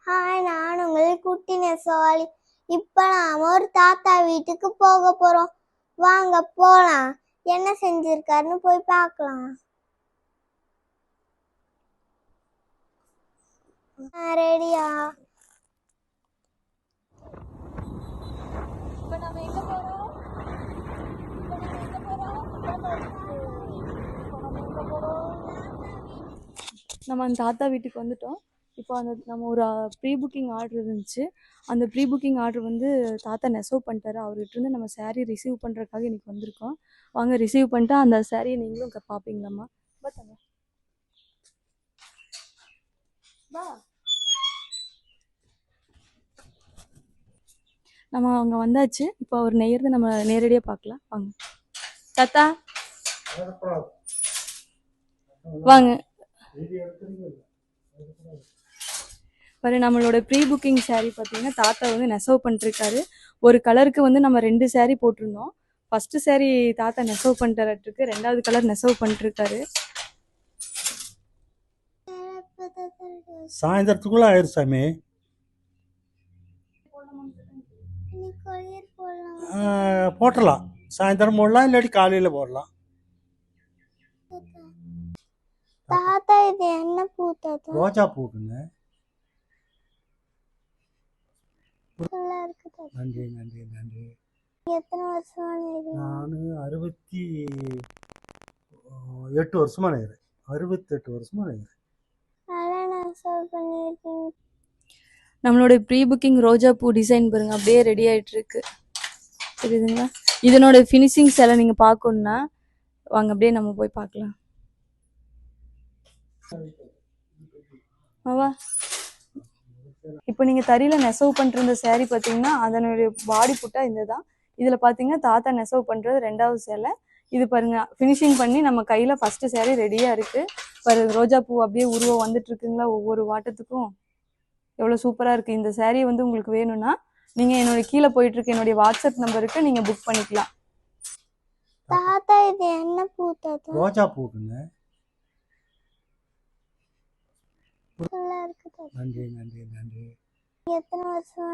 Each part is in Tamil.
ஹாய், நான் உங்கள் குட்டி நெசவாளி. இப்போ நாம ஒரு தாத்தா வீட்டுக்கு போக போறோம். வாங்க போலாம். என்ன செஞ்சிருக்காருன்னு போய் பார்க்கலாம். ரெடியா? இப்போ நம்ம எங்க போறோம்? நம்ம அந்த தாத்தா வீட்டுக்கு வந்துட்டோம். இப்போ நம்ம ஒரு ப்ரீ புக்கிங் ஆர்டர் இருந்துச்சு. அந்த ப்ரீ புக்கிங் ஆர்டர் வந்து தாத்தா நெசவு பண்ணிட்டாரு. அவர்கிட்ட இருந்து நம்ம சாரீ ரிசீவ் பண்ணுறதுக்காக இன்றைக்கி வந்திருக்கோம். வாங்க ரிசீவ் பண்ணிட்டு அந்த சாரியை நீங்களும் பார்ப்பீங்களாம்மா? பார்த்தாங்க வா. நம்ம அவங்க வந்தாச்சு. இப்போ அவர் நெய்யறது நம்ம நேரடியாக பார்க்கலாம். வாங்க தாத்தா வாங்க. பாரு, நம்மளோட ப்ரீ புக்கிங் சாரீ பார்த்தீங்கன்னா தாத்தா வந்து நெசவு பண்ணிருக்காரு. ஒரு கலருக்கு வந்து நம்ம 2 சாரீ போட்டிருந்தோம். ஃபர்ஸ்ட் சாரீ தாத்தா நெசவு பண்ணிட்டு, 2வது கலர் நெசவு பண்ணிருக்காரு. சாயந்தரத்துக்குள்ள ஆயிரு சாமி. போட்டலாம். சாயந்தரம் போடலாம், இல்லாட்டி காலையில போடலாம். தாத்தா இது என்ன பூ தாத்தா? ரோஜா பூக்குங்க. நன்றி நன்றி நன்றி. எத்தனை வருஷமா? நான் 68 வருஷமா நினைக்கிறேன். 68 வருஷமா நினைக்கிறேன். நம்மளோட ப்ரீ புக்கிங் ரோஜா பூ டிசைன் பாருங்க, அப்படியே ரெடி ஆயிட்டு இருக்கு. தெரியுதுங்களா? இதனோட ஃபினிஷிங்ஸ் எல்லாம் நீங்க பார்க்கணும்னா வாங்க அப்படியே நம்ம போய் பார்க்கலாம். ஆவா, இப்போ நீங்க தறியில நெசவு பண்ணிட்டு இருந்த சாரீ பார்த்தீங்கன்னா அதனுடைய பாடி புட்டா இந்த தான். இதுல பார்த்தீங்கன்னா தாத்தா நெசவு பண்றது 2வது சேலை. இது பாருங்க, ஃபினிஷிங் பண்ணி நம்ம கையில ஃபர்ஸ்ட் சாரீ ரெடியா இருக்கு. பாரு, ரோஜா பூ அப்படியே உருவம் வந்துட்டு இருக்குங்களா? ஒவ்வொரு வாட்டத்துக்கும் எவ்வளோ சூப்பராக இருக்குது. இந்த சாரீ வந்து உங்களுக்கு வேணும்னா நீங்கள் என்னோட கீழே போயிட்டு இருக்க என்னுடைய வாட்ஸ்அப் நம்பருக்கு நீங்கள் புக் பண்ணிக்கலாம். தாத்தா இது என்ன பூ தாத்தா? ரோஜா பூக்குங்க. நன்றி நன்றி நன்றி. எத்தனை வருஷமா?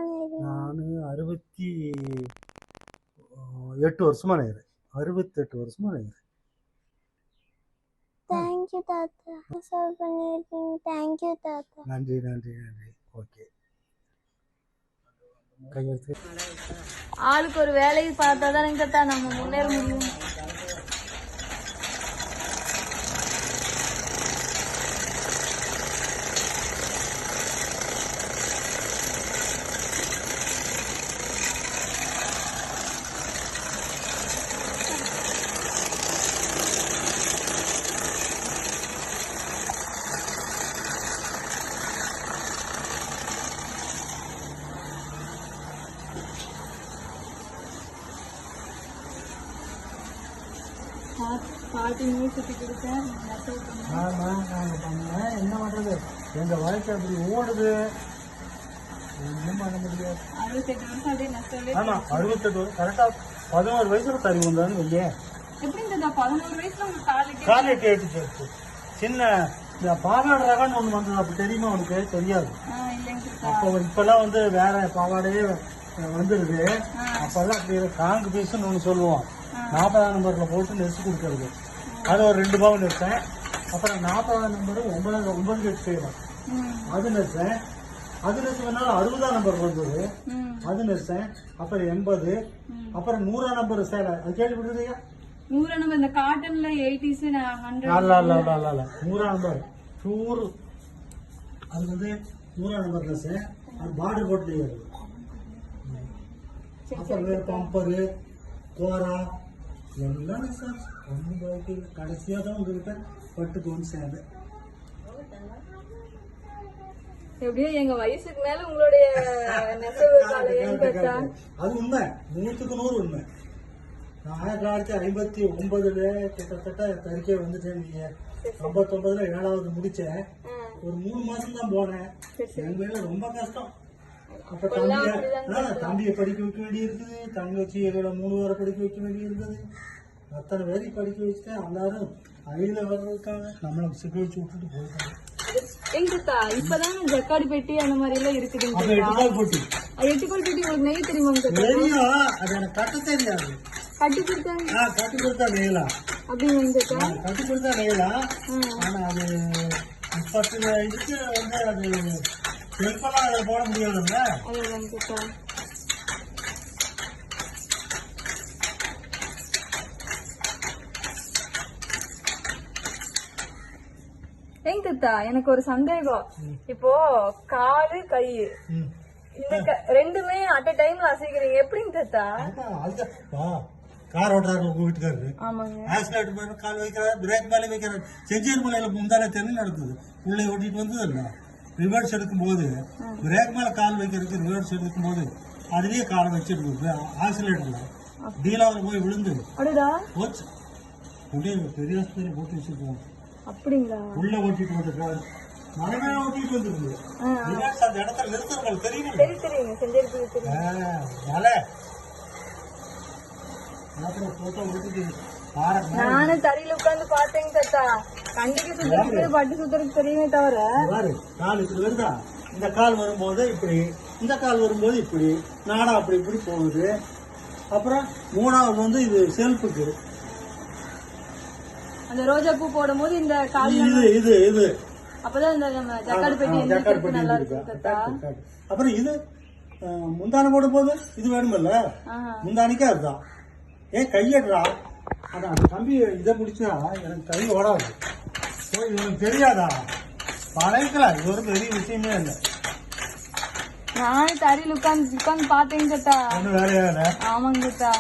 நான் 68 வருஷமா நினைக்கிறேன். 68 வருஷமா நினைக்கிறேன். தேங்க்யூ தாத்தா. சர்வ் பண்ணிருக்கீங்க. தேங்க்யூ தாத்தா. நன்றி நன்றி நன்றி. ஓகே. ஆளுக்கு ஒரு வேலையை பார்த்தா தான் தாத்தா நம்ம முன்னேற முடியும். பாட்டி மூச்சுட்டு கொடுத்தேன். என்ன பண்றது, எங்க வாழ்க்கை அப்படி ஓடுது. ஒன்றும் பண்ண முடியாது. 68 வருஷம் அப்படியே நஷ்டம். ஆமா, 68 வருஷம் கரெக்டா 11 வயசுல தறி வந்தான்னு வையே. எப்படி இந்த 11 வயசுல உங்களுக்கு காலை கேட்டுச்சு. சின்ன இந்த பாவாடை ரகம்னு ஒண்ணு வந்தது, அப்படி தெரியுமா உனக்கு? தெரியாது. அப்போ இப்பெல்லாம் வந்து வேற பாவாடையே வந்துருது. அப்பெல்லாம் அப்படி காங்கு பீஸ்ன்னு ஒண்ணு சொல்லுவோம். 40ஆம் நம்பர்ல போட்டு நெரிச்சு கொடுக்கறது. அது ஒரு 2 பவுன் நெரிச்சேன். அப்புறம் 40ஆம் நம்பர் 9 கட்டு செய்யலாம், அது நெரிச்சேன். அது நெரிச்சதுனால 60ஆம் நம்பர் வந்தது, அது நெரிச்சேன். அப்புறம் 80, அப்புறம் 100ஆம் நம்பர் சேலை. அது கேள்விப்பட்டிருக்கீங்க? 100ஆம் நம்பர் இந்த காட்டன்ல 80s 100. 100ஆம் நம்பர் சூறு. அது வந்து 100ஆம் நம்பர் நெரிச்சேன். அது பார்டர் போட்டு நெய்யாது. அப்புறம் பம்பரு, கோரா எல்லாம் சார் ஒன்றும் பாக்கி. கடைசியாக தான் உங்ககிட்ட பட்டுக்கு வந்து சேர்ந்தேன். எப்படியோ எங்க வயசுக்கு மேல உங்களுடைய அது உண்மை, 100க்கு 100 உண்மை. நான் 1959 கிட்டத்தட்ட தறிக்கே வந்துட்டேன். நீங்க 59 7வது முடிச்சேன். ஒரு 3 மாசம் தான் போனேன். என் மேல ரொம்ப கஷ்டம். அப்ப தம்பியை படிக்க வைக்க வேண்டி இருக்குது. தங்கச்சி 3 வாரம் படிக்க வைக்க வேண்டி இருந்தது. அத்தனை பேரையும் படிக்க வச்சுட்டேன். எல்லாரும் அழியில வர்றதுக்காக நம்மளை சிக்க வச்சு விட்டுட்டு போயிட்டாங்க. எங்க தாத்தா இப்பதான் ஜக்காடு பெட்டி அந்த மாதிரி எல்லாம் இருக்குதுங்க அப்ப தாத்தா. 8 கால் போட்டி 8 கோல் பெட்டி உங்களுக்கு நெய் தெரியுமாங்க தாத்தா? தெரியும், அது எனக்கு கட்ட தெரியாது. கட்டி கொடுத்தாங்க கட்டி கொடுத்தா நெய்யலாம், அப்படிங்க தாத்தா. கட்டி கொடுத்தா நெய்யலாம். ஆனா அது இப்பத்து இதுக்கு வந்து அது செல்ஃபெல்லாம் அதில் போட முடியாதுல்ல. அதுதாங்க தாத்தா. ஏங்க தாத்தா எனக்கு ஒரு சந்தேகம். இப்போ காலு கை ம். இந்த ரெண்டுமே அட் அ டைம்ல அசைக்கிறீங்க எப்படிங்க தாத்தா? கார் ஓட்டுறாரு உங்க வீட்டுக்காரரு, ஆமாங்க. ஆக்சிலேட்டர் மேல கால் வைக்கிறாரு, பிரேக் மேலே வைக்கிறாரு. செஞ்சேரி மலையில முந்தான தெரியல நடந்தது, உள்ளே ஓட்டிட்டு வந்தது இல்ல. ரிவர்ஸ் எடுக்கும் போது பிரேக் மேல கால் வைக்கிறதுக்கு ரிவர்ஸ் எடுக்கும் போது அதுலயே காலை வச்சிருக்கு ஆக்சிலேட்டர்ல டீலாவில் போய் விழுந்து அடடா போச்சு. அப்படியே பெரிய ஆஸ்பத்திரி போட்டு வச்சிருக்கோம். அப்படிங்களா? உள்ள ஓட்டிட்டு வந்து கார் மலை மேல ஓட்டிட்டு வந்துருக்கு. ரிவர்ஸ் அந்த இடத்துல நிறுத்துறவங்களுக்கு தெரியும். தெரியுங்க செஞ்சேரி தெரியும். மலை போட்டோ ஓட்டிட்டு நானும் தரையில உட்கார்ந்து பார்த்தேங்க தாத்தா. கண்டிக்கு சுத்துறதுக்கு பட்டு சுத்துறதுக்கு தெரியுமே தவிர கால் இப்படி வருதா, இந்த கால் வரும்போது இப்படி, இந்த கால் வரும்போது இப்படி, நாடா அப்படி இப்படி போகுது. அப்புறம் மூணாவது வந்து இது செல்ஃபுக்கு அந்த ரோஜா பூ போடும் போது இந்த கால் இது இது இது அப்பதான் இந்த நம்ம ஜக்காடு பெட்டி ஜக்கார்ட் எந்திரிக்கிறதுக்கு பண்ணி நல்லா இருக்கும் தாத்தா. அப்புறம் இது முந்தானை போடும் போது இது வேணுமில்ல, முந்தானிக்கே அதுதான். ஏன் கையடுறா, அதான் அந்த கம்பி இதை முடிச்சா எனக்கு கை ஓடாது. எனக்கு தெரியாதா, பழகிக்கலாம். இது ஒரு பெரிய விஷயமே இல்லை. நானும் தரையில உட்கார்ந்து பார்த்தேங்க தாத்தா. ஒன்றும் வேலையா இல்லை. ஆமாங்க தாத்தா.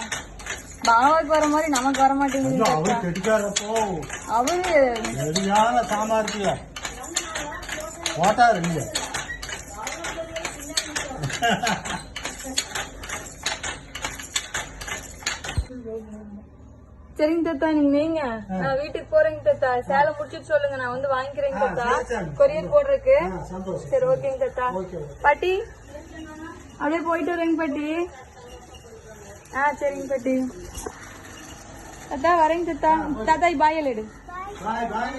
பாபாவுக்கு வர மாதிரி நமக்கு வர மாட்டேங்குது அவரு தாத்தா. கெட்டிக்காரப்போ அவரு சரியான சாமர்த்தியம் ஓட்டாரு இல்ல. சரிங்க தாத்தா நீங்க நீங்க நான் வீட்டுக்கு போறேங்க தாத்தா. சேலை முடிச்சுட்டு சொல்லுங்க, நான் வந்து வாங்கிக்கிறேங்க தாத்தா. சரி. கொரியர் போடுறதுக்கு. சந்தோஷம். சரி ஓகேங்க தாத்தா. பாட்டி அப்படியே போயிட்டு வரேங்க பாட்டி. சரிங்க பாட்டி. தாத்தா வரேங்க தாத்தா. தாத்தா பாய் எடு. பாய் பாய்.